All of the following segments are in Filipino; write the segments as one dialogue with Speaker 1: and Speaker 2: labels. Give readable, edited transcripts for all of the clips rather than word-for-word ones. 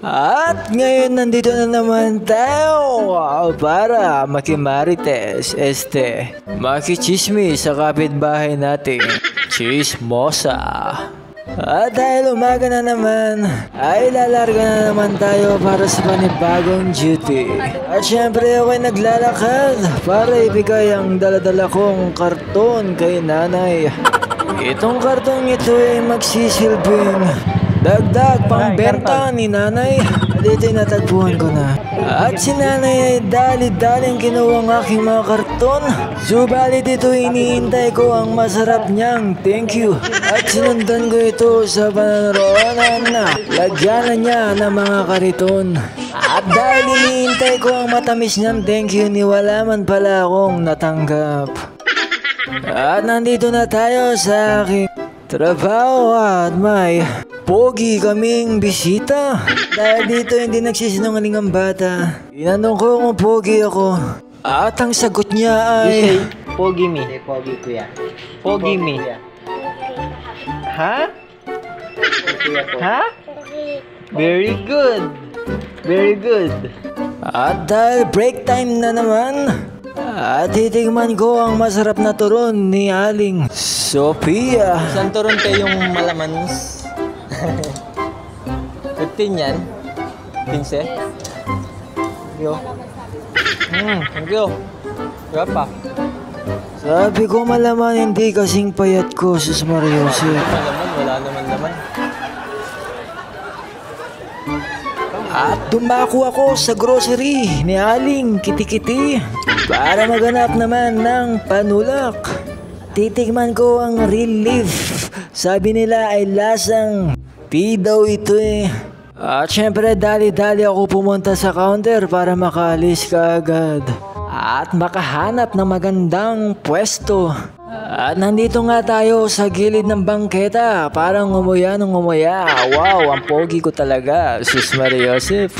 Speaker 1: At ngayon nandito na naman tayo para makimarites, makichismis sa kapitbahay natin, Chismosa. At dahil umaga na naman, ay lalarga na naman tayo para sa panibagong duty. At syempre ako'y naglalakad para ibigay ang daladala kong karton kay nanay. Itong karton ito ay magsisilbing dagdag pangbenta ni nanay. Dito'y natagpuan ko na. At si nanay ay dali-daling kinuha ang aking mga karton. Subalit ito iniintay ko ang masarap niyang thank you. At sinundan ko ito sa panaroonan na lagyan na niya ng mga kariton. At dahil iniintay ko ang matamis niyang thank you, ni wala man pala akong natanggap. At nandito na tayo sa aking trabaho at may pogi kaming bisita. Dahil dito hindi nagsisinungaling ang bata. Inanong ko kung pogi ako. At ang sagot niya ay
Speaker 2: Pogi me.
Speaker 3: Pogi kuya.
Speaker 2: Pogi me. Ha? Ha? Very good. Very good.
Speaker 1: At dahil break time na naman, at titigman ko ang masarap na turon ni Aling Sophia.
Speaker 2: Saan turon kayo yung malamans? 15 yan? 15? Yo. Thank you. Wala pa.
Speaker 1: Sabi ko malaman hindi kasing payat ko, sus Mariose.
Speaker 2: Wala naman.
Speaker 1: At dumako ako sa grocery ni Aling Kiti-Kiti para maganap naman ng panulak. Titikman ko ang real leaf. Sabi nila ay lasang tea daw ito eh. At syempre dali-dali ako pumunta sa counter para makaalis kaagad at makahanap ng magandang pwesto. At nandito nga tayo sa gilid ng bangketa, parang ngumuya ng ngumuya. Wow, ang pogi ko talaga, sus Maria Joseph.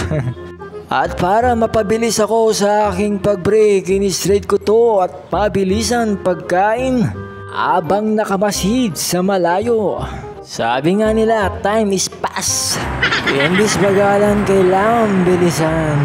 Speaker 1: At para mapabilis ako sa aking pag-break, in-straight ko to at mabilisan pagkain abang nakamasid sa malayo. Sabi nga nila, time is pass. Imbis bagalan, kailangan bilisan.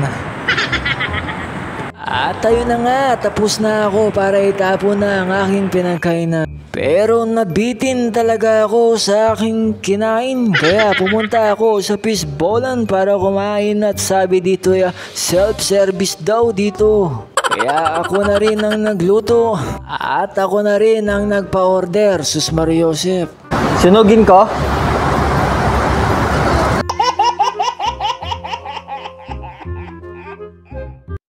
Speaker 1: At ayun na nga, tapos na ako para itapon na ang aking pinagkainan. Pero nabitin talaga ako sa aking kinain. Kaya pumunta ako sa fishbowlan para kumain at sabi dito self-service daw dito. Kaya ako na rin ang nagluto at ako na rin ang nagpa-order, sus Maria Joseph.
Speaker 2: Sunugin ko?